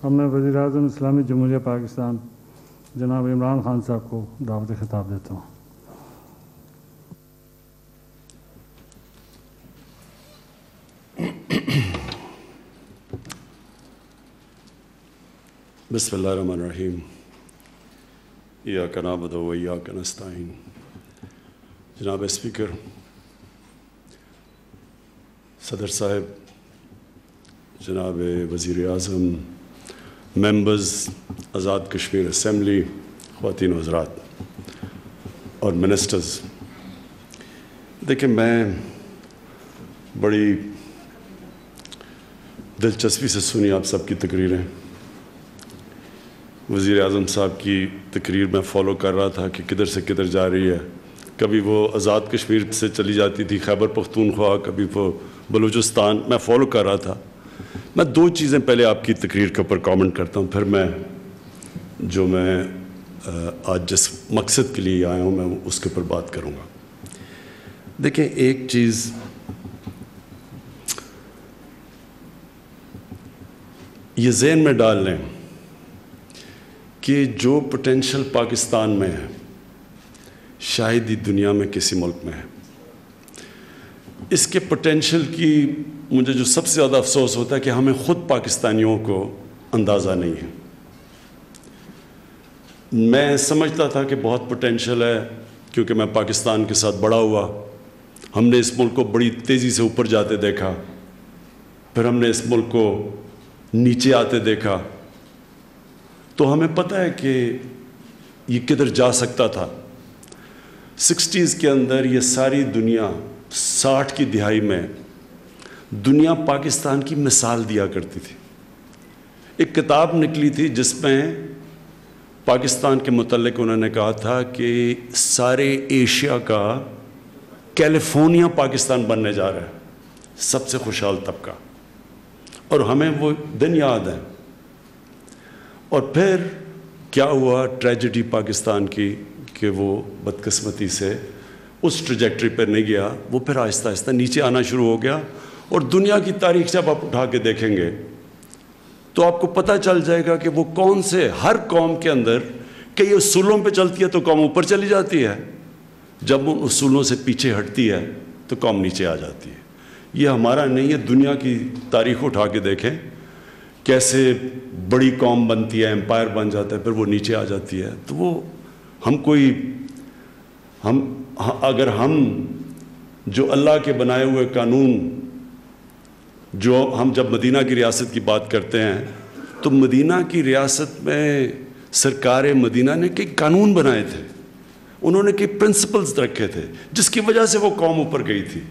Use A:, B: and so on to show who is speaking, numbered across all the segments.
A: اب میں وزیر اعظم اسلامی جمہوریہ پاکستان جناب عمران خان صاحب کو دعوت خطاب دیتا ہوں۔
B: بسم اللہ الرحمن الرحیم۔ ایاک نعبد و ایاک نستعین۔ جناب اسپیکر، صدر صاحب، جناب وزیر اعظم، ممبرز آزاد کشمیر اسمبلی، خواتین و حضرات اور منسٹرز، دیکھیں میں بڑی دلچسپی سے سنی آپ سب کی تقریریں۔ وزیر اعظم صاحب کی تقریر میں فالو کر رہا تھا کہ کدھر سے کدھر جا رہی ہے، کبھی وہ آزاد کشمیر سے چلی جاتی تھی خیبر پختونخوا، کبھی وہ بلوچستان، میں فالو کر رہا تھا۔ میں دو چیزیں پہلے آپ کی تقریر کے اوپر کامنٹ کرتا ہوں، پھر میں آج جس مقصد کے لیے آیا ہوں میں اس کے اوپر بات کروں گا۔ دیکھیں ایک چیز یہ ذہن میں ڈال لیں کہ جو پوٹینشل پاکستان میں ہے شاید ہی دنیا میں کسی ملک میں ہے۔ اس کے پوٹینشل کی مجھے جو سب سے زیادہ افسوس ہوتا ہے کہ ہمیں خود پاکستانیوں کو اندازہ نہیں ہے۔ میں سمجھتا تھا کہ بہت پوٹینشل ہے کیونکہ میں پاکستان کے ساتھ بڑا ہوا، ہم نے اس ملک کو بڑی تیزی سے اوپر جاتے دیکھا، پھر ہم نے اس ملک کو نیچے آتے دیکھا، تو ہمیں پتہ ہے کہ یہ کدھر جا سکتا تھا۔ 60s کے اندر یہ ساری دنیا، 60 کی دہائی میں دنیا پاکستان کی مثال دیا کرتی تھی۔ ایک کتاب نکلی تھی جس میں پاکستان کے متعلق انہوں نے کہا تھا کہ سارے ایشیا کا کیلیفورنیا پاکستان بننے جا رہا ہے، سب سے خوشحال طبقہ، اور ہمیں وہ دن یاد ہے۔ اور پھر کیا ہوا ٹریجڈی پاکستان کی کہ وہ بدقسمتی سے اس ٹریجیکٹری پر نہیں گیا، وہ پھر آہستہ آہستہ نیچے آنا شروع ہو گیا۔ اور دنیا کی تاریخ جب آپ اٹھا کے دیکھیں گے تو آپ کو پتہ چل جائے گا کہ وہ کون سے، ہر قوم کے اندر کئی اصولوں پہ چلتی ہے تو قوم اوپر چلی جاتی ہے، جب ان اصولوں سے پیچھے ہٹتی ہے تو قوم نیچے آ جاتی ہے۔ یہ ہمارا نہیں ہے، دنیا کی تاریخ اٹھا کے دیکھیں کیسے بڑی قوم بنتی ہے، امپائر بن جاتا ہے، پھر وہ نیچے آ جاتی ہے۔ تو وہ اگر ہم جو اللہ کے بنائے ہوئے قانون، جو ہم جب مدینہ کی ریاست کی بات کرتے ہیں تو مدینہ کی ریاست میں سرکار مدینہ نے کئی قانون بنائے تھے، انہوں نے کئی پرنسپلز رکھے تھے جس کی وجہ سے وہ قوم اوپر گئی تھی۔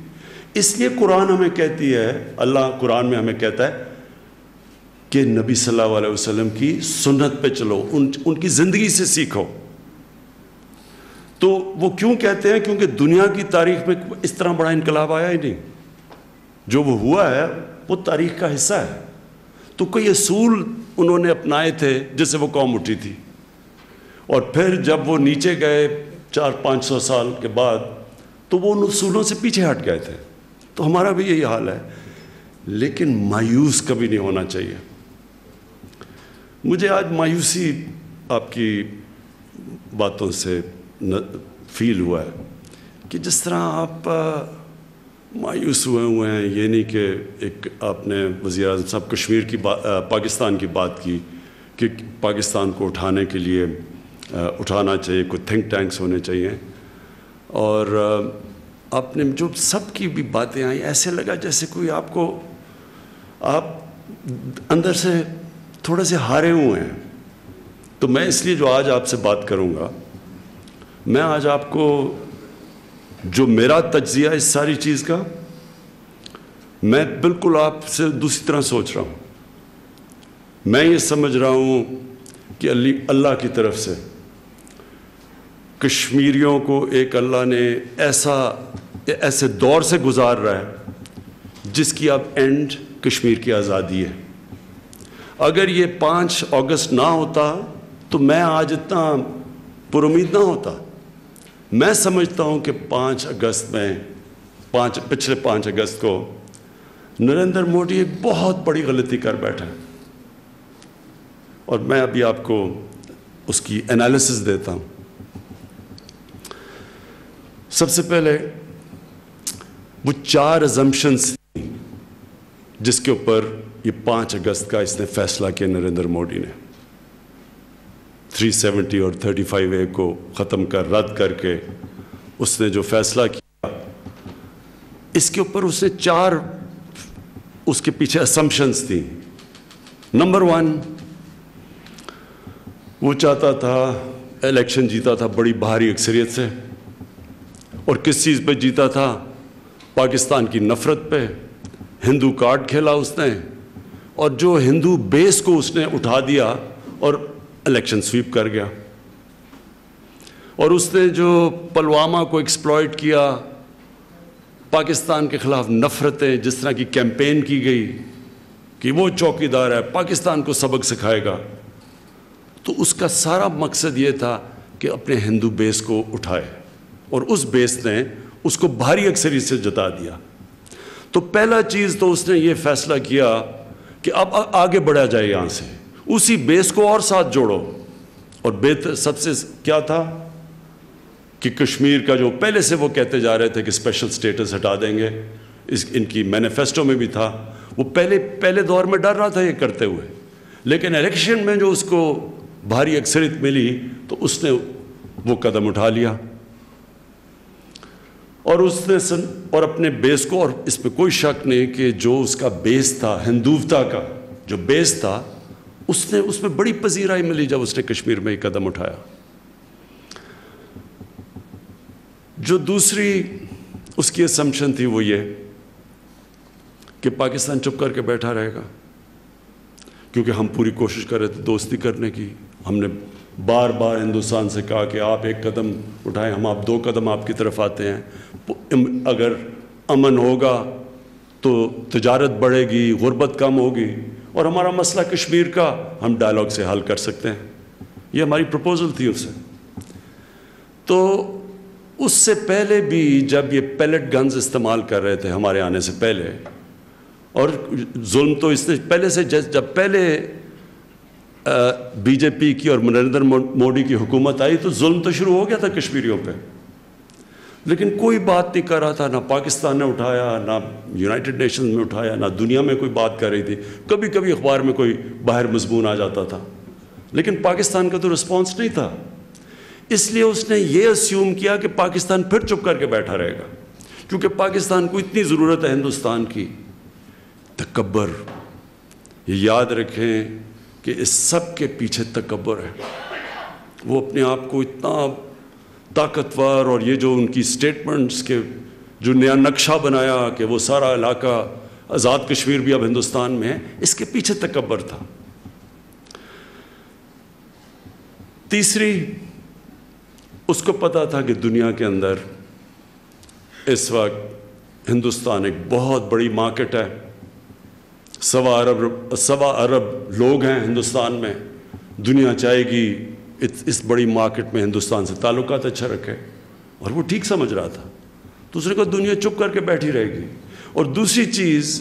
B: اس لیے قرآن ہمیں کہتی ہے، اللہ قرآن میں ہمیں کہتا ہے کہ نبی صلی اللہ علیہ وسلم کی سنت پہ چلو، ان کی زندگی سے سیکھو۔ تو وہ کیوں کہتے ہیں؟ کیونکہ دنیا کی تاریخ میں اس طرح بڑا انقلاب آیا ہی نہیں، جو وہ ہوا ہے وہ تاریخ کا حصہ ہے۔ تو کوئی اصول انہوں نے اپنائے تھے جس سے وہ قوم اٹھی تھی، اور پھر جب وہ نیچے گئے 400-500 سال کے بعد تو وہ ان اصولوں سے پیچھے ہٹ گئے تھے۔ تو ہمارا بھی یہی حال ہے، لیکن مایوس کبھی نہیں ہونا چاہیے۔ مجھے آج مایوسی آپ کی باتوں سے فیل ہوا ہے کہ جس طرح آپ مایوس ہوئے ہیں، یہ نہیں کہ ایک آپ نے وزیر اعظم صاحب کشمیر کی پاکستان کی بات کی کہ پاکستان کو اٹھانے کے لیے اٹھانا چاہیے، کوئی تھنک ٹینکس ہونے چاہیے، اور آپ نے جو سب کی بھی باتیں آئیں ایسے لگا جیسے کوئی آپ اندر سے تھوڑے سے ہارے ہوئے ہیں۔ تو میں اس لیے جو آج آپ سے بات کروں گا، میں آج آپ کو جو میرا تجزیہ اس ساری چیز کا، میں بالکل آپ سے دوسری طرح سوچ رہا ہوں۔ میں یہ سمجھ رہا ہوں کہ اللہ کی طرف سے کشمیریوں کو ایک اللہ نے ایسے دور سے گزار رہا ہے جس کی اب اینڈ کشمیر کی آزادی ہے۔ اگر یہ 5 اگست نہ ہوتا تو میں آج اتنا پر امید نہ ہوتا۔ میں سمجھتا ہوں کہ 5 اگست میں پچھلے 5 اگست کو نریندر مودی ایک بہت بڑی غلطی کر بیٹھا ہے۔ اور میں ابھی آپ کو اس کی انالیسس دیتا ہوں. سب سے پہلے وہ 4 assumptions تھیں جس کے اوپر یہ 5 اگست کا اس نے فیصلہ کیا نریندر موڈی نے. 370 اور 35A کو ختم رد کر کے اس نے جو فیصلہ کیا، اس کے اوپر اس نے 4 اس کے پیچھے assumptions تھیں. نمبر 1، وہ چاہتا تھا الیکشن جیتا تھا بڑی بھاری اکثریت سے، اور کس چیز پہ جیتا تھا؟ پاکستان کی نفرت پہ. ہندو کارڈ کھیلا اس نے، اور جو ہندو بیس کو اس نے اٹھا دیا اور الیکشن سویپ کر گیا. اور اس نے جو پلوامہ کو ایکسپلائٹ کیا، پاکستان کے خلاف نفرتیں جس طرح کی کیمپین کی گئی کہ وہ چوکیدار ہے، پاکستان کو سبق سکھائے گا، تو اس کا سارا مقصد یہ تھا کہ اپنے ہندو بیس کو اٹھائے، اور اس بیس نے اس کو بھاری اکثریت سے جتا دیا. تو پہلا چیز تو اس نے یہ فیصلہ کیا کہ اب آگے بڑھا جائے یہاں سے، اسی بیس کو اور ساتھ جوڑو. اور سب سے کیا تھا کہ کشمیر کا جو پہلے سے وہ کہتے جا رہے تھے کہ اسپیشل سٹیٹس ہٹا دیں گے، ان کی مینیفیسٹو میں بھی تھا، وہ پہلے دور میں ڈر رہا تھا یہ کرتے ہوئے، لیکن الیکشن میں جو اس کو بھاری اکثریت ملی تو اس نے وہ قدم اٹھا لیا. اور اس نے اور اپنے بیس کو، اور اس میں کوئی شک نہیں کہ جو اس کا بیس تھا، ہندوتا کا جو بیس تھا، اس میں بڑی پذیرائی ملی جب اس نے کشمیر میں یہ قدم اٹھایا. جو دوسری اس کی اسمپشن تھی وہ یہ کہ پاکستان چپ کر کے بیٹھا رہے گا، کیونکہ ہم پوری کوشش کر رہے تھے دوستی کرنے کی. ہم نے بار بار ہندوستان سے کہا کہ آپ 1 قدم اٹھائیں، ہم 2 قدم آپ کی طرف آتے ہیں. اگر امن ہوگا تو تجارت بڑھے گی، غربت کم ہوگی، اور ہمارا مسئلہ کشمیر کا ہم ڈائلاگ سے حل کر سکتے ہیں. یہ ہماری پروپوزل تھی اس سے. تو اس سے پہلے بھی جب یہ پیلٹ گنز استعمال کر رہے تھے ہمارے آنے سے پہلے، اور ظلم تو اس نے پہلے سے، جب پہلے بی جے پی کی اور نریندر موڈی کی حکومت آئی تو ظلم تو شروع ہو گیا تھا کشمیریوں پہ، لیکن کوئی بات نہیں کر رہا تھا. نہ پاکستان نے اٹھایا، نہ یونائٹڈ نیشنز میں اٹھایا، نہ دنیا میں کوئی بات کر رہی تھی. کبھی کبھی اخبار میں کوئی باہر مضمون آ جاتا تھا، لیکن پاکستان کا تو رسپانس نہیں تھا. اس لیے اس نے یہ اسیوم کیا کہ پاکستان پھر چپ کر کے بیٹھا رہے گا، کیونکہ پاکستان کو اتنی ضرورت ہے ہندوستان کی. تکبر، یہ یاد رکھیں کہ اس سب کے پیچھے تکبر ہے. وہ اپنے آپ کو اتنا طاقتور، اور یہ جو ان کی سٹیٹمنٹس کے جو نیا نقشہ بنایا کہ وہ سارا علاقہ آزاد کشمیر بھی اب ہندوستان میں ہے، اس کے پیچھے تکبر تھا. تیسری، اس کو پتا تھا کہ دنیا کے اندر اس وقت ہندوستان ایک بہت بڑی مارکیٹ ہے. 1.25 ارب لوگ ہیں ہندوستان میں. دنیا چاہے گی اس بڑی مارکیٹ میں ہندوستان سے تعلقات اچھا رکھے، اور وہ ٹھیک سمجھ رہا تھا. دوسرے کو دنیا چپ کر کے بیٹھی رہے گی. اور دوسری چیز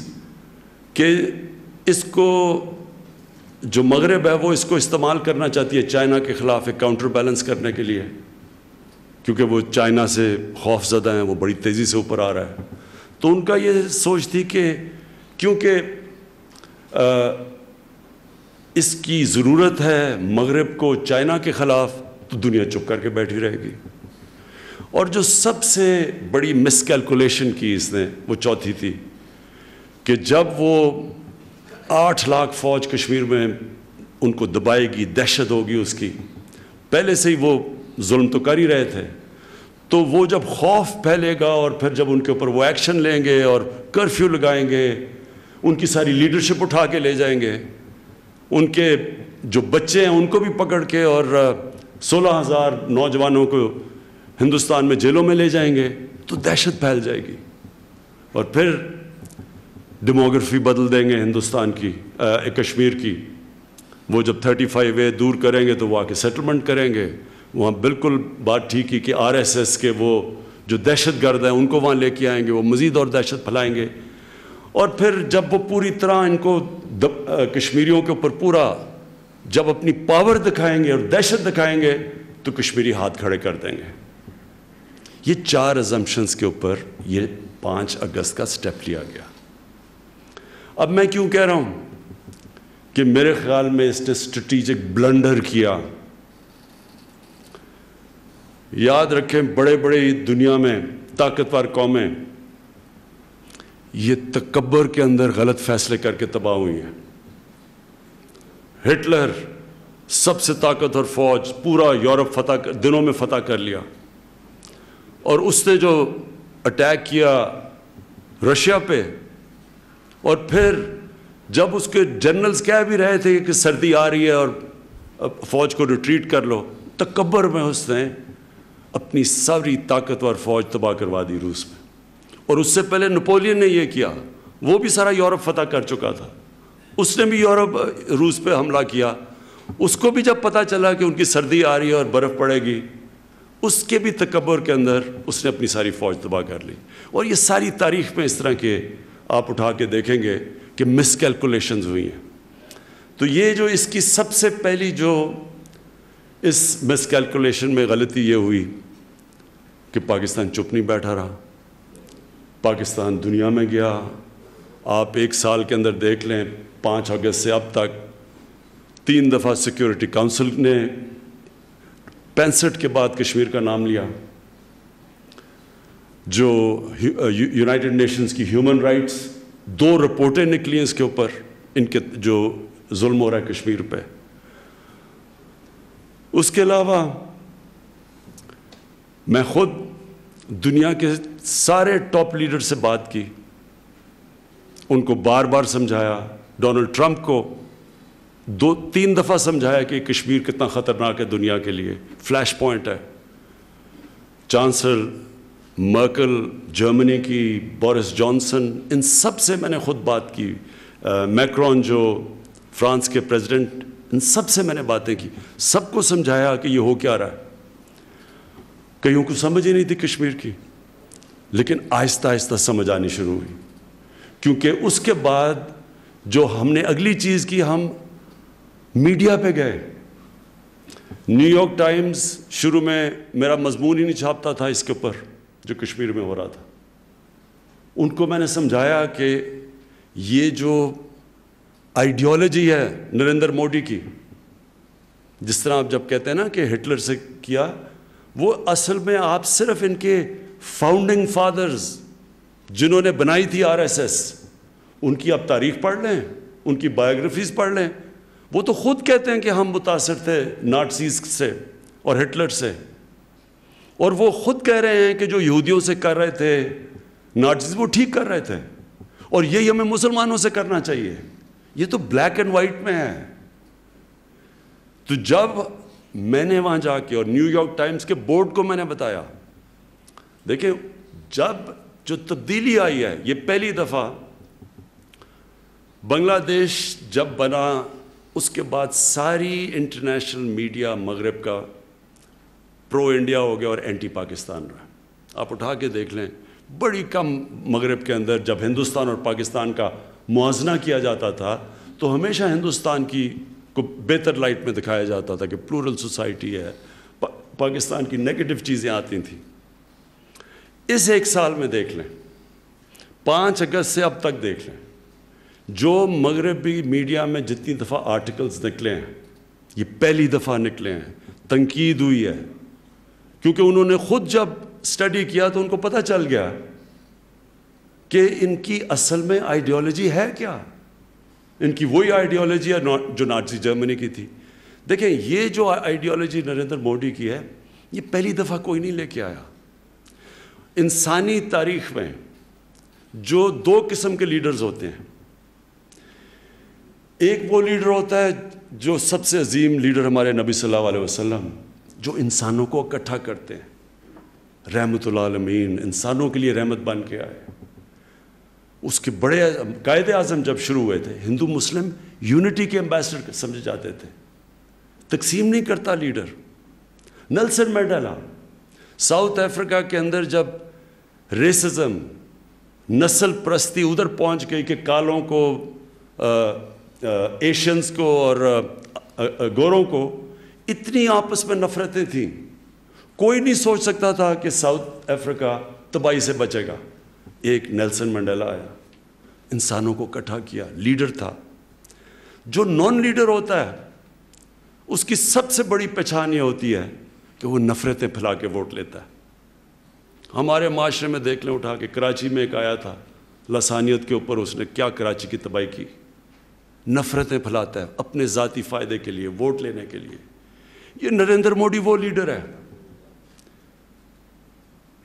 B: کہ اس کو جو مغرب ہے وہ اس کو استعمال کرنا چاہتی ہے چائنا کے خلاف ایک کاؤنٹر بیلنس کرنے کے لیے، کیونکہ وہ چائنا سے خوف زدہ ہیں، وہ بڑی تیزی سے اوپر آ رہا ہے. تو ان کا یہ سوچ تھی کہ کیونکہ اس کی ضرورت ہے مغرب کو چائنا کے خلاف، تو دنیا چپ کر کے بیٹھی رہے گی. اور جو سب سے بڑی مس کیلکولیشن کی اس نے، وہ چوتھی تھی کہ جب وہ 8 لاکھ فوج کشمیر میں ان کو دبائے گی، دہشت ہوگی اس کی، پہلے سے ہی وہ ظلم تو کر ہی رہے تھے، تو وہ جب خوف پھیلے گا اور پھر جب ان کے اوپر وہ ایکشن لیں گے اور کرفیو لگائیں گے، ان کی ساری لیڈرشپ اٹھا کے لے جائیں گے، ان کے جو بچے ہیں ان کو بھی پکڑ کے، اور 16,000 نوجوانوں کو ہندوستان میں جیلوں میں لے جائیں گے، تو دہشت پھیل جائے گی. اور پھر ڈیموگرافی بدل دیں گے ہندوستان کی، کشمیر کی. وہ جب 35A دور کریں گے تو وہ آ کے سیٹلمنٹ کریں گے. وہاں بالکل بات ٹھیک ہی کہ RSS کے وہ جو دہشت گرد ہیں ان کو وہاں لے کے آئیں گے، وہ مزید اور دہشت پھیلائیں گے. اور پھر جب وہ پوری طرح ان کو کشمیریوں کے اوپر پورا جب اپنی پاور دکھائیں گے اور دہشت دکھائیں گے تو کشمیری ہاتھ کھڑے کر دیں گے. یہ 4 ازمپشنز کے اوپر یہ 5 اگست کا سٹیپ لیا گیا. اب میں کیوں کہہ رہا ہوں کہ میرے خیال میں اس نے اسٹریٹجک بلنڈر کیا. یاد رکھیں بڑے بڑے دنیا میں طاقتور قومیں یہ تکبر کے اندر غلط فیصلے کر کے تباہ ہوئی ہیں. ہٹلر سب سے طاقتور فوج پورا یورپ دنوں میں فتح کر لیا, اور اس نے جو اٹیک کیا رشیا پہ, اور پھر جب اس کے جنرلز کہہ بھی رہے تھے کہ سردی آ رہی ہے اور فوج کو ریٹریٹ کر لو, تکبر میں اس نے اپنی ساری طاقتور فوج تباہ کروا دی روس میں. اور اس سے پہلے نپولین نے یہ کیا, وہ بھی سارا یورپ فتح کر چکا تھا, اس نے بھی روس پہ حملہ کیا. اس کو بھی جب پتہ چلا کہ ان کی سردی آ رہی ہے اور برف پڑے گی, اس کے بھی تکبر کے اندر اس نے اپنی ساری فوج تباہ کر لی. اور یہ ساری تاریخ میں اس طرح کے آپ اٹھا کے دیکھیں گے کہ مس کیلکولیشنز ہوئی ہیں. تو یہ جو اس کی سب سے پہلی جو اس مس کیلکولیشن میں غلطی یہ ہوئی کہ پاکستان چپ نہیں بیٹھا رہا. پاکستان دنیا میں گیا. آپ 1 سال کے اندر دیکھ لیں 5 اگست سے اب تک 3 دفعہ سیکیورٹی کونسل نے 65 کے بعد کشمیر کا نام لیا. جو یونائٹڈ نیشنز کی ہیومن رائٹس 2 رپورٹیں نکلی ہیں اس کے اوپر, ان کے جو ظلم ہو رہا ہے کشمیر پہ. اس کے علاوہ میں خود دنیا کے سارے ٹاپ لیڈر سے بات کی, ان کو بار بار سمجھایا. ڈونلڈ ٹرمپ کو 2-3 دفعہ سمجھایا کہ کشمیر کتنا خطرناک ہے دنیا کے لیے, فلیش پوائنٹ ہے. چانسلر مرکل جرمنی کی, بورس جانسن, ان سب سے میں نے خود بات کی. میکرون جو فرانس کے پریزیڈنٹ, ان سب سے میں نے باتیں کی. سب کو سمجھایا کہ یہ ہو کیا رہا ہے. کئیوں کو سمجھ ہی نہیں تھی کشمیر کی, لیکن آہستہ آہستہ سمجھ آنی شروع ہوئی. کیونکہ اس کے بعد جو ہم نے اگلی چیز کی, ہم میڈیا پہ گئے. نیو یارک ٹائمز شروع میں میرا مضمون ہی نہیں چھاپتا تھا اس کے اوپر جو کشمیر میں ہو رہا تھا. ان کو میں نے سمجھایا کہ یہ جو آئیڈیالوجی ہے نریندر مودی کی, جس طرح آپ جب کہتے ہیں نا کہ ہٹلر سے کیا, وہ اصل میں آپ صرف ان کے فاؤنڈنگ فادرز جنہوں نے بنائی تھی RSS, ان کی آپ تاریخ پڑھ لیں, ان کی بایوگرافیز پڑھ لیں. وہ تو خود کہتے ہیں کہ ہم متاثر تھے نازیز سے اور ہٹلر سے, اور وہ خود کہہ رہے ہیں کہ جو یہودیوں سے کر رہے تھے نازیز وہ ٹھیک کر رہے تھے, اور یہی ہمیں مسلمانوں سے کرنا چاہیے. یہ تو بلیک اینڈ وائٹ میں ہے. تو جب میں نے وہاں جا کے اور نیو یارک ٹائمز کے بورڈ کو میں نے بتایا, دیکھیں جب جو تبدیلی آئی ہے, یہ پہلی دفعہ بنگلہ دیش جب بنا, اس کے بعد ساری انٹرنیشنل میڈیا مغرب کا پرو انڈیا ہو گیا اور اینٹی پاکستان رہا. آپ اٹھا کے دیکھ لیں, بڑی کم مغرب کے اندر جب ہندوستان اور پاکستان کا موازنہ کیا جاتا تھا تو ہمیشہ ہندوستان کی کو بہتر لائٹ میں دکھایا جاتا تھا کہ پلورل سوسائٹی ہے. پاکستان کی نیگیٹو چیزیں آتی تھیں. اس 1 سال میں دیکھ لیں, 5 اگست سے اب تک دیکھ لیں, جو مغربی میڈیا میں جتنی دفعہ آرٹیکلز نکلے ہیں, یہ پہلی دفعہ نکلے ہیں. تنقید ہوئی ہے کیونکہ انہوں نے خود جب اسٹڈی کیا تو ان کو پتہ چل گیا کہ ان کی اصل میں آئیڈیالوجی ہے کیا. ان کی وہی آئیڈیالوجی ہے جو نازی جرمنی کی تھی. دیکھیں یہ جو آئیڈیالوجی نریندر مودی کی ہے, یہ پہلی دفعہ کوئی نہیں لے کے آیا. انسانی تاریخ میں جو 2 قسم کے لیڈرز ہوتے ہیں, ایک وہ لیڈر ہوتا ہے جو سب سے عظیم لیڈر ہمارے نبی صلی اللہ علیہ وسلم, جو انسانوں کو اکٹھا کرتے ہیں, رحمت العالمین, انسانوں کے لیے رحمت بن کے آئے. اس کے بڑے قائد اعظم جب شروع ہوئے تھے, ہندو مسلم یونٹی کے ایمبیسڈر سمجھے جاتے تھے, تقسیم نہیں کرتا leader. Nelson Mandela South Africa کے اندر جب ریسزم, نسل پرستی ادھر پہنچ گئی کہ کالوں کو, ایشینز کو اور گوروں کو اتنی آپس میں نفرتیں تھیں، کوئی نہیں سوچ سکتا تھا کہ ساؤتھ افریقہ تباہی سے بچے گا۔ ایک نیلسن منڈیلا آیا، انسانوں کو اکٹھا کیا، لیڈر تھا۔ جو نان لیڈر ہوتا ہے اس کی سب سے بڑی پہچان یہ ہوتی ہے کہ وہ نفرتیں پھیلا کے ووٹ لیتا ہے۔ ہمارے معاشرے میں دیکھ لیں اٹھا کے، کراچی میں ایک آیا تھا لسانیت کے اوپر، اس نے کیا کراچی کی تباہی کی، نفرتیں پھیلاتا ہے اپنے ذاتی فائدے کے لیے، ووٹ لینے کے لیے۔ یہ نریندر موڈی وہ لیڈر ہے،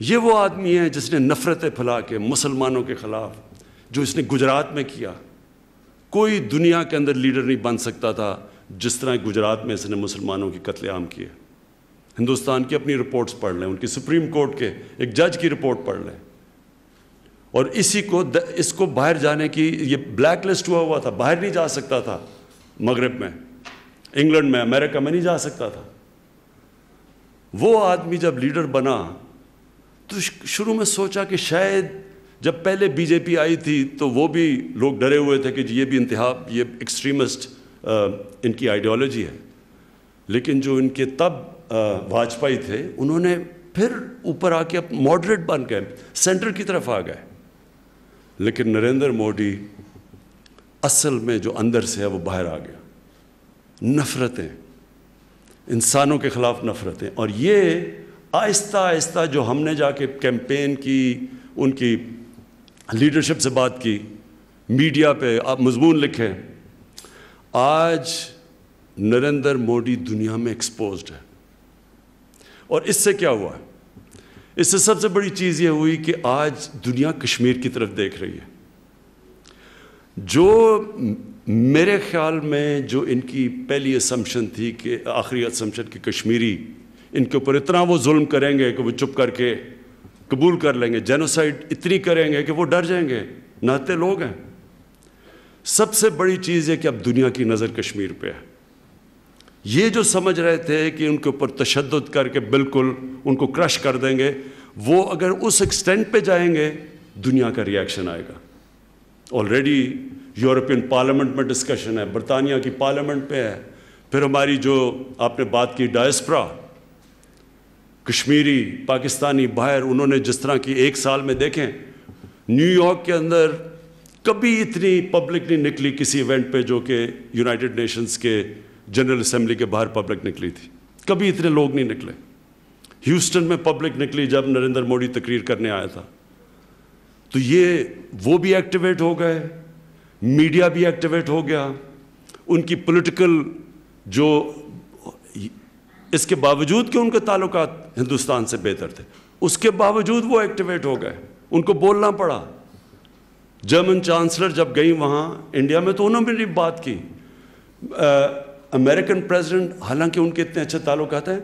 B: یہ وہ آدمی ہے جس نے نفرتیں پھیلا کے مسلمانوں کے خلاف، جو اس نے گجرات میں کیا۔ کوئی دنیا کے اندر لیڈر نہیں بن سکتا تھا جس طرح گجرات میں اس نے مسلمانوں کی قتل عام کیے۔ ہندوستان کی اپنی رپورٹس پڑھ لیں، ان کی سپریم کورٹ کے ایک جج کی رپورٹ پڑھ لیں، اور اس کو باہر جانے کی، یہ بلیک لسٹ ہوا تھا، باہر نہیں جا سکتا تھا، مغرب میں، انگلینڈ میں، امریکہ میں نہیں جا سکتا تھا۔ وہ آدمی جب لیڈر بنا تو شروع میں سوچا کہ شاید، جب پہلے بی جے پی آئی تھی تو وہ بھی لوگ ڈرے ہوئے تھے کہ یہ بھی انتہا، یہ ایکسٹریمسٹ ان کی آئیڈیالوجی ہے، لیکن جو ان کے تب واجپئی تھے، انہوں نے پھر اوپر آ کے اب ماڈریٹ بن گئے، سینٹر کی طرف آ گئے۔ لیکن نریندر موڈی اصل میں جو اندر سے ہے وہ باہر آ گیا، نفرتیں، انسانوں کے خلاف نفرتیں۔ اور یہ آہستہ آہستہ جو ہم نے جا کے کیمپین کی، ان کی لیڈرشپ سے بات کی، میڈیا پہ آپ مضمون لکھیں، آج نریندر موڈی دنیا میں ایکسپوزڈ ہے۔ اور اس سے کیا ہوا؟ اس سے سب سے بڑی چیز یہ ہوئی کہ آج دنیا کشمیر کی طرف دیکھ رہی ہے۔ جو میرے خیال میں جو ان کی پہلی اسمپشن تھی، کہ آخری اسمپشن کہ کشمیری ان کے اوپر اتنا وہ ظلم کریں گے کہ وہ چپ کر کے قبول کر لیں گے، جینوسائیڈ اتنی کریں گے کہ وہ ڈر جائیں گے، نہتے لوگ ہیں۔ سب سے بڑی چیز ہے کہ اب دنیا کی نظر کشمیر پہ ہے۔ یہ جو سمجھ رہے تھے کہ ان کے اوپر تشدد کر کے بالکل ان کو کرش کر دیں گے، وہ اگر اس ایکسٹینٹ پہ جائیں گے دنیا کا ریئیکشن آئے گا۔ آلریڈی یورپین پارلیمنٹ میں ڈسکشن ہے، برطانیہ کی پارلیمنٹ پہ ہے، پھر ہماری جو آپ نے بات کی ڈائسپرا، کشمیری، پاکستانی باہر، انہوں نے جس طرح کی ایک سال میں دیکھیں، نیو یارک کے اندر کبھی اتنی پبلک نہیں نکلی کسی ایونٹ پہ جو کہ یونائٹڈ نیشنز کے جنرل اسمبلی کے باہر پبلک نکلی تھی، کبھی اتنے لوگ نہیں نکلے۔ ہیوسٹن میں پبلک نکلی جب نریندر موڈی تقریر کرنے آیا تھا۔ تو یہ وہ بھی ایکٹیویٹ ہو گئے، میڈیا بھی ایکٹیویٹ ہو گیا، ان کی پولیٹیکل جو، اس کے باوجود کہ ان کے تعلقات ہندوستان سے بہتر تھے، اس کے باوجود وہ ایکٹیویٹ ہو گئے، ان کو بولنا پڑا۔ جرمن چانسلر جب گئی وہاں انڈیا میں تو انہوں نے بھی بات کی۔ امریکن پریزیڈنٹ، حالانکہ ان کے اتنے اچھے تعلقات ہیں،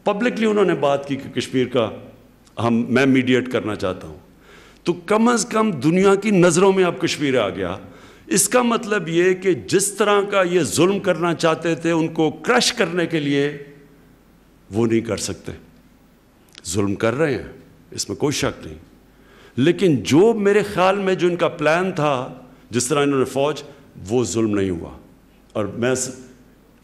B: پبلکلی انہوں نے بات کی کہ کشمیر کا میں میڈیٹ کرنا چاہتا ہوں۔ تو کم از کم دنیا کی نظروں میں اب کشمیر آ گیا۔ اس کا مطلب یہ کہ جس طرح کا یہ ظلم کرنا چاہتے تھے ان کو کرش کرنے کے لیے، وہ نہیں کر سکتے۔ ظلم کر رہے ہیں، اس میں کوئی شک نہیں، لیکن جو میرے خیال میں جو ان کا پلان تھا، جس طرح انہوں نے فوج، وہ ظلم نہیں ہوا۔ اور میں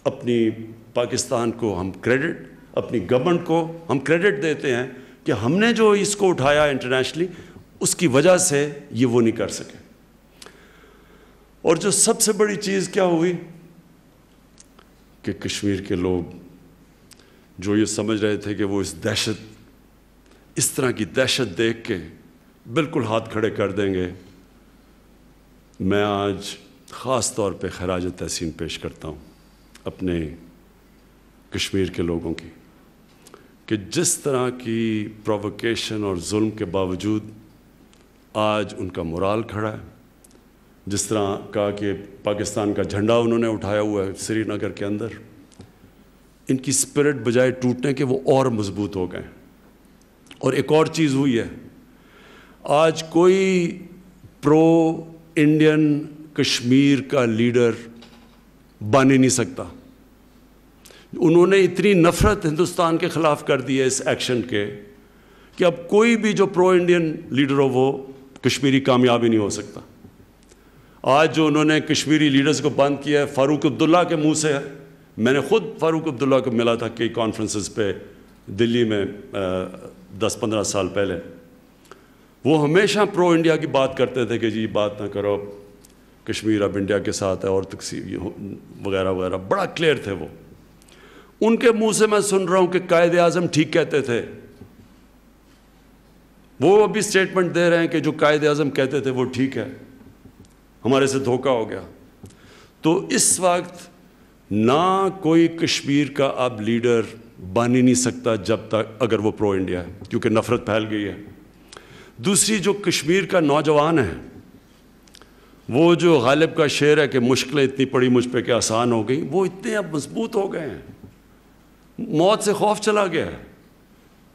B: اپنی پاکستان کو ہم کریڈٹ، اپنی گورنمنٹ کو ہم کریڈٹ دیتے ہیں کہ ہم نے جو اس کو اٹھایا انٹرنیشنلی، اس کی وجہ سے یہ وہ نہیں کر سکے۔ اور جو سب سے بڑی چیز کیا ہوئی کہ کشمیر کے لوگ جو یہ سمجھ رہے تھے کہ وہ اس طرح کی دہشت دیکھ کے بالکل ہاتھ کھڑے کر دیں گے، میں آج خاص طور پہ خراج تحسین پیش کرتا ہوں اپنے کشمیر کے لوگوں کی، کہ جس طرح کی پرووکیشن اور ظلم کے باوجود آج ان کا مورال کھڑا ہے، جس طرح کہا کہ پاکستان کا جھنڈا انہوں نے اٹھایا ہوا ہے سری نگر کے اندر، ان کی اسپرٹ بجائے ٹوٹنے کے وہ اور مضبوط ہو گئے۔ اور ایک اور چیز ہوئی ہے، آج کوئی پرو انڈین کشمیر کا لیڈر بن ہی نہیں سکتا۔ انہوں نے اتنی نفرت ہندوستان کے خلاف کر دی ہے اس ایکشن کے کہ اب کوئی بھی جو پرو انڈین لیڈر ہو وہ کشمیری کامیاب ہی نہیں ہو سکتا۔ آج جو انہوں نے کشمیری لیڈرز کو بند کیا ہے، فاروق عبداللہ کے منہ سے ہے، میں نے خود فاروق عبداللہ کو ملا تھا کئی کانفرنسز پہ دلی میں 10-15 سال پہلے. وہ ہمیشہ پرو انڈیا کی بات کرتے تھے کہ جی بات نہ کرو، کشمیر اب انڈیا کے ساتھ ہے اور تقسیم وغیرہ وغیرہ، بڑا کلیئر تھے وہ. ان کے منہ سے میں سن رہا ہوں کہ قائد اعظم ٹھیک کہتے تھے. وہ ابھی سٹیٹمنٹ دے رہے ہیں کہ جو قائد اعظم کہتے تھے وہ ٹھیک ہے، ہمارے سے دھوکہ ہو گیا. تو اس وقت نہ کوئی کشمیر کا اب لیڈر بن ہی نہیں سکتا جب تک اگر وہ پرو انڈیا ہے، کیونکہ نفرت پھیل گئی ہے. دوسری جو کشمیر کا نوجوان ہے، وہ جو غالب کا شعر ہے کہ مشکلیں اتنی پڑی مجھ پہ کہ آسان ہو گئی، وہ اتنے اب مضبوط ہو گئے ہیں، موت سے خوف چلا گیا ہے.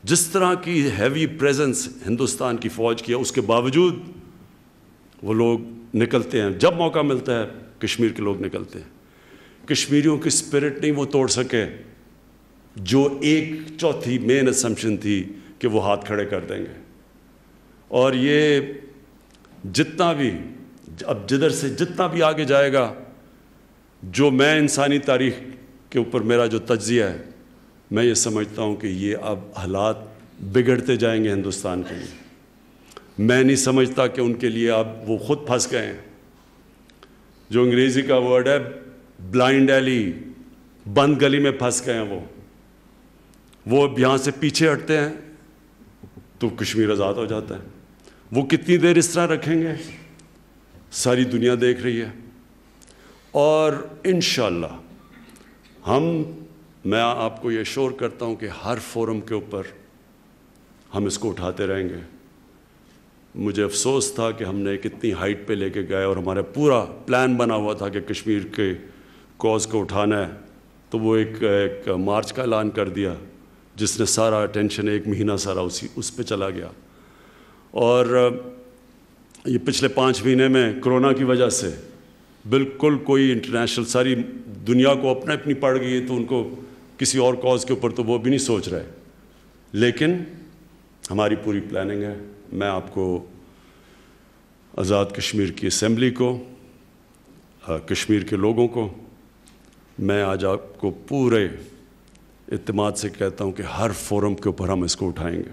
B: جس طرح کی ہیوی پریزنس ہندوستان کی فوج کی ہے، اس کے باوجود وہ لوگ نکلتے ہیں، جب موقع ملتا ہے کشمیر کے لوگ نکلتے ہیں. کشمیریوں کی اسپرٹ نہیں وہ توڑ سکے جو 1/4 مین اسمپشن تھی کہ وہ ہاتھ کھڑے کر دیں گے. اور یہ جتنا بھی اب جدھر سے جتنا بھی آگے جائے گا، جو میں انسانی تاریخ کے اوپر میرا جو تجزیہ ہے، میں یہ سمجھتا ہوں کہ یہ اب حالات بگڑتے جائیں گے ہندوستان کے لیے. میں نہیں سمجھتا کہ ان کے لیے اب وہ خود پھنس گئے ہیں. جو انگریزی کا ورڈ ہے بلائنڈ ایلی، بند گلی میں پھنس گئے ہیں. وہ یہاں سے پیچھے ہٹتے ہیں تو کشمیر آزاد ہو جاتا ہے. وہ کتنی دیر اس طرح رکھیں گے، ساری دنیا دیکھ رہی ہے. اور انشاءاللہ میں آپ کو یہ ایشور کرتا ہوں کہ ہر فورم کے اوپر ہم اس کو اٹھاتے رہیں گے. مجھے افسوس تھا کہ ہم نے کتنی ہائٹ پہ لے کے گئے اور ہمارا پورا پلان بنا ہوا تھا کہ کشمیر کے کوز کو اٹھانا ہے، تو وہ ایک مارچ کا اعلان کر دیا جس نے سارا اٹینشن 1 مہینہ سارا اس پہ چلا گیا. اور یہ پچھلے 5 مہینے میں کرونا کی وجہ سے بالکل کوئی انٹرنیشنل، ساری دنیا کو اپنی پڑ گئی ہے، تو ان کو کسی اور کاز کے اوپر تو وہ بھی نہیں سوچ رہے. لیکن ہماری پوری پلاننگ ہے. میں آپ کو آزاد کشمیر کی اسمبلی کو، کشمیر کے لوگوں کو، میں آج آپ کو پورے اعتماد سے کہتا ہوں کہ ہر فورم کے اوپر ہم اس کو اٹھائیں گے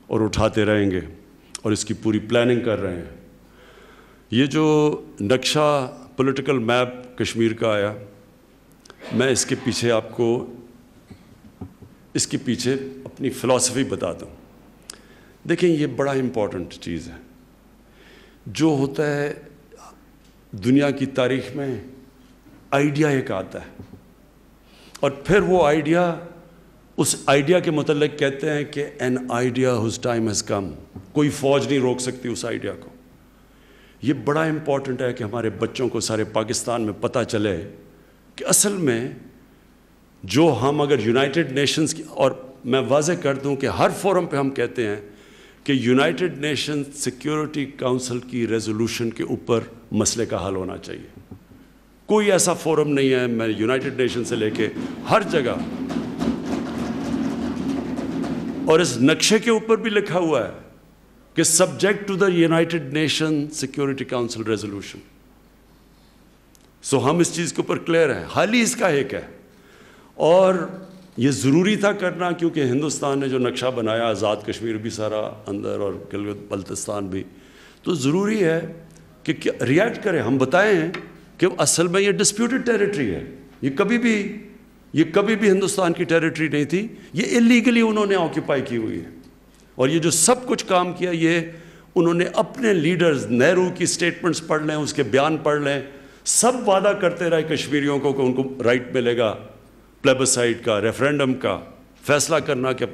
B: اور اٹھاتے رہیں گے اور اس کی پوری پلاننگ کر رہے ہیں. یہ جو نقشہ پولیٹیکل میپ کشمیر کا آیا، میں اس کے پیچھے آپ کو اس کے پیچھے اپنی فلسفی بتا دوں. دیکھیں یہ بڑا امپورٹنٹ چیز ہے. جو ہوتا ہے دنیا کی تاریخ میں، آئیڈیا ایک آتا ہے اور پھر وہ آئیڈیا، اس آئیڈیا کے متعلق کہتے ہیں کہ an idea whose time has come. کوئی فوج نہیں روک سکتی اس آئیڈیا کو. یہ بڑا امپورٹنٹ ہے کہ ہمارے بچوں کو سارے پاکستان میں پتہ چلے کہ اصل میں جو ہم اگر یونائٹڈ نیشنز کی، اور میں واضح کر دوں کہ ہر فورم پہ ہم کہتے ہیں کہ یونائٹڈ نیشن سیکیورٹی کاؤنسل کی ریزولوشن کے اوپر مسئلے کا حل ہونا چاہیے. کوئی ایسا فورم نہیں ہے، میں یونائٹڈ نیشن سے لے کے ہر جگہ، اور اس نقشے کے اوپر بھی لکھا ہوا ہے کہ subject to the United Nation Security Council resolution. So ہم اس چیز کے اوپر کلیئر ہیں. حال ہی اس کا ایک ہے، اور یہ ضروری تھا کرنا، کیونکہ ہندوستان نے جو نقشہ بنایا، آزاد کشمیر بھی سارا اندر اور گلگت بلتستان بھی، تو ضروری ہے کہ ریئیکٹ کریں. ہم بتائیں کہ اصل میں یہ ڈسپیوٹڈ ٹیریٹری ہے، یہ کبھی بھی ہندوستان کی ٹیریٹری نہیں تھی، یہ اللیگلی انہوں نے آکیپائی کی ہوئی ہے. اور یہ جو سب کچھ کام کیا، یہ انہوں نے اپنے لیڈرز، نہرو کی سٹیٹمنٹس پڑھ لیں، اس کے بیان پڑھ لیں، سب وعدہ کرتے رہے کشمیریوں کو کہ ان کو رائٹ ملے گا پلیبسائٹ کا، ریفرینڈم کا، فیصلہ کرنا کہ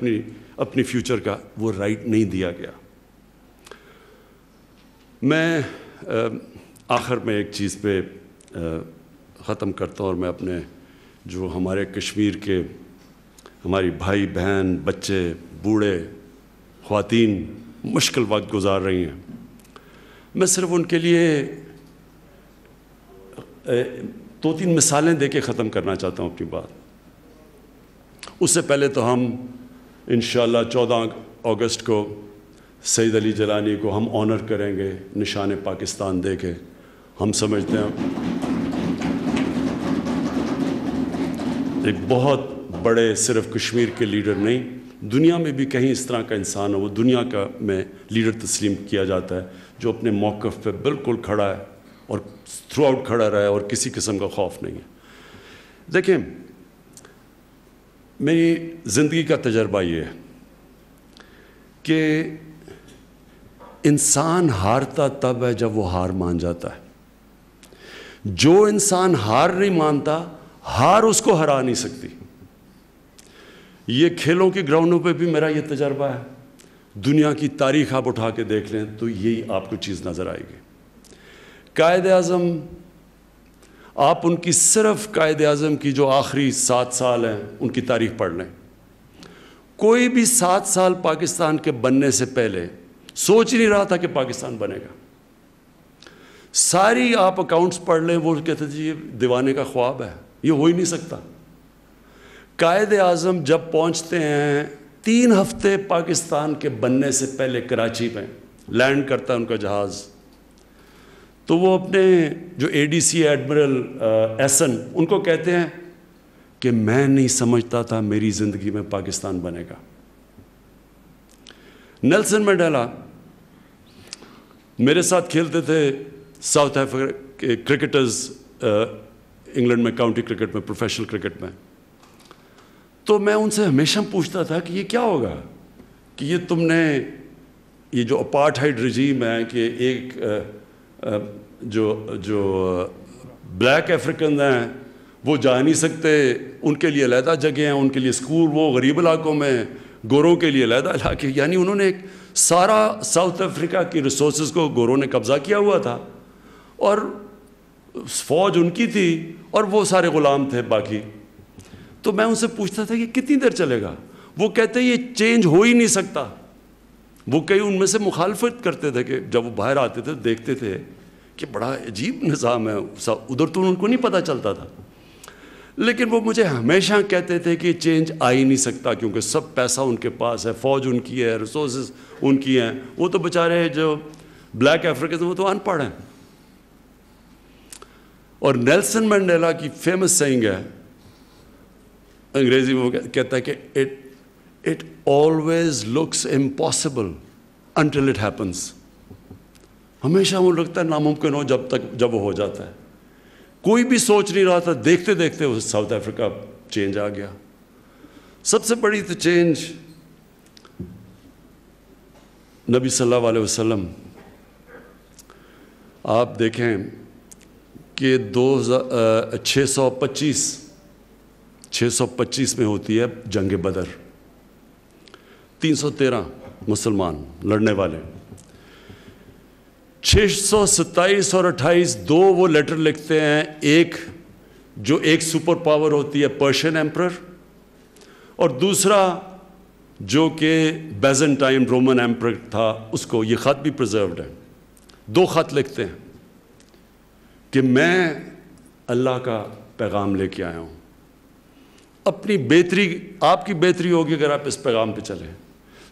B: اپنی فیوچر کا. وہ رائٹ نہیں دیا گیا. میں آخر میں ایک چیز پہ ختم کرتا ہوں، اور میں اپنے جو ہمارے کشمیر کے ہماری بھائی بہن، بچے، بوڑھے، خواتین مشکل وقت گزار رہی ہیں، میں صرف ان کے لیے 2-3 مثالیں دے کے ختم کرنا چاہتا ہوں اپنی بات. اس سے پہلے تو ہم انشاءاللہ 14 اگست کو سید علی جیلانی کو ہم آنر کریں گے نشان پاکستان دے کے. ہم سمجھتے ہیں ایک بہت بڑے صرف کشمیر کے لیڈر نہیں، دنیا میں بھی کہیں اس طرح کا انسان ہو، وہ دنیا کا میں لیڈر تسلیم کیا جاتا ہے جو اپنے موقف پہ بالکل کھڑا ہے اور تھرو آؤٹ کھڑا رہا ہے اور کسی قسم کا خوف نہیں ہے۔ دیکھیں، میری زندگی کا تجربہ یہ ہے کہ انسان ہارتا تب ہے جب وہ ہار مان جاتا ہے۔ جو انسان ہار نہیں مانتا، ہار اس کو ہرا نہیں سکتی۔ یہ کھیلوں کے گراؤنڈوں پہ بھی میرا یہ تجربہ ہے، دنیا کی تاریخ آپ اٹھا کے دیکھ لیں تو یہی آپ کو چیز نظر آئے گی۔ قائد اعظم، آپ ان کی صرف قائد اعظم کی جو آخری 7 سال ہیں ان کی تاریخ پڑھ لیں، کوئی بھی 7 سال پاکستان کے بننے سے پہلے سوچ ہی نہیں رہا تھا کہ پاکستان بنے گا۔ ساری آپ اکاؤنٹس پڑھ لیں، وہ کہتے تھے یہ دیوانے کا خواب ہے، یہ ہو ہی نہیں سکتا۔ قائد اعظم جب پہنچتے ہیں 3 ہفتے پاکستان کے بننے سے پہلے کراچی میں لینڈ کرتا ہے ان کا جہاز، تو وہ اپنے جو اے ڈی سی ایڈمرل ایسن ان کو کہتے ہیں کہ میں نہیں سمجھتا تھا میری زندگی میں پاکستان بنے گا۔ نیلسن منڈیلا میرے ساتھ کھیلتے تھے ساؤتھ افریقہ کے کرکٹرز، انگلینڈ میں کاؤنٹی کرکٹ میں، پروفیشنل کرکٹ میں، تو میں ان سے ہمیشہ پوچھتا تھا کہ یہ کیا ہوگا کہ یہ تم نے یہ جو اپارٹھائڈ رجیم ہے کہ ایک جو بلیک افریقن ہیں وہ جا نہیں سکتے، ان کے لیے علیحدہ جگہ ہیں، ان کے لیے اسکول، وہ غریب علاقوں میں، گوروں کے لیے علیحدہ علاقے، یعنی انہوں نے ایک سارا ساؤتھ افریقہ کی ریسورسز کو گوروں نے قبضہ کیا ہوا تھا اور فوج ان کی تھی اور وہ سارے غلام تھے باقی۔ تو میں ان سے پوچھتا تھا کہ کتنی دیر چلے گا؟ وہ کہتے ہیں یہ چینج ہو ہی نہیں سکتا۔ وہ کئی ان میں سے مخالفت کرتے تھے کہ جب وہ باہر آتے تھے دیکھتے تھے کہ بڑا عجیب نظام ہے، ادھر تو ان کو نہیں پتہ چلتا تھا، لیکن وہ مجھے ہمیشہ کہتے تھے کہ چینج آ ہی نہیں سکتا کیونکہ سب پیسہ ان کے پاس ہے، فوج ان کی ہے، ریسورسز ان کی ہیں، وہ تو بیچارے جو بلیک افریقن وہ تو ان پڑھ ہیں۔ اور نیلسن منڈیلا کی فیمس سینگ ہے، انگریزی میں وہ کہتا ہے کہ it always looks impossible until it happens, ہمیشہ وہ لگتا ہے ناممکن ہو جب وہ ہو جاتا ہے۔ کوئی بھی سوچ نہیں رہا تھا، دیکھتے دیکھتے وہ ساؤتھ افریقہ چینج آ گیا۔ سب سے بڑی تو چینج نبی صلی اللہ علیہ وسلم، آپ دیکھیں کہ 625 میں ہوتی ہے جنگ بدر، 313 مسلمان لڑنے والے، 627 اور 28 دو وہ لیٹر لکھتے ہیں، ایک جو ایک سپر پاور ہوتی ہے پرشین ایمپرر، اور دوسرا جو کہ بیزنٹائن رومن ایمپرر تھا، اس کو، یہ خط بھی پرزروڈ ہے، 2 خط لکھتے ہیں کہ میں اللہ کا پیغام لے کے آیا ہوں، اپنی بہتری، آپ کی بہتری ہوگی اگر آپ اس پیغام پہ چلیں۔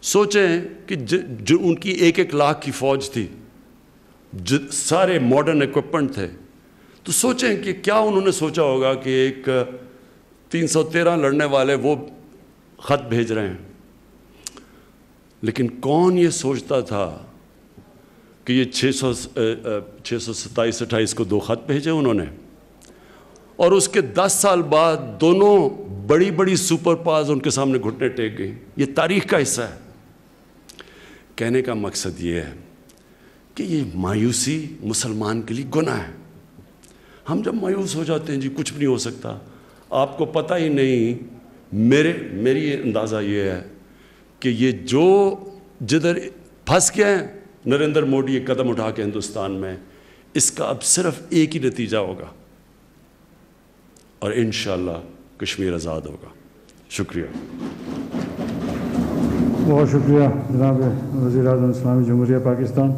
B: سوچیں کہ جو ان کی 1 لاکھ کی فوج تھی، سارے ماڈرن ایکوپمنٹ تھے، تو سوچیں کہ کیا انہوں نے سوچا ہوگا کہ ایک 313 لڑنے والے وہ خط بھیج رہے ہیں، لیکن کون یہ سوچتا تھا کہ یہ 627-28 کو 2 خط بھیجے انہوں نے، اور اس کے 10 سال بعد دونوں بڑی بڑی سپر پاورز ان کے سامنے گھٹنے ٹیک گئی۔ یہ تاریخ کا حصہ ہے۔ کہنے کا مقصد یہ ہے کہ یہ مایوسی مسلمان کے لیے گناہ ہے۔ ہم جب مایوس ہو جاتے ہیں جی کچھ بھی نہیں ہو سکتا، آپ کو پتہ ہی نہیں، میری اندازہ یہ ہے کہ یہ جو جدھر پھنس گئے ہیں نریندر موڈی ایک قدم اٹھا کے ہندوستان میں، اس کا اب صرف ایک ہی نتیجہ ہوگا اور انشاءاللہ کشمیر آزاد ہوگا۔ شکریہ۔
A: بہت شکریہ جناب وزیر اعظم اسلامی جمہوریہ پاکستان۔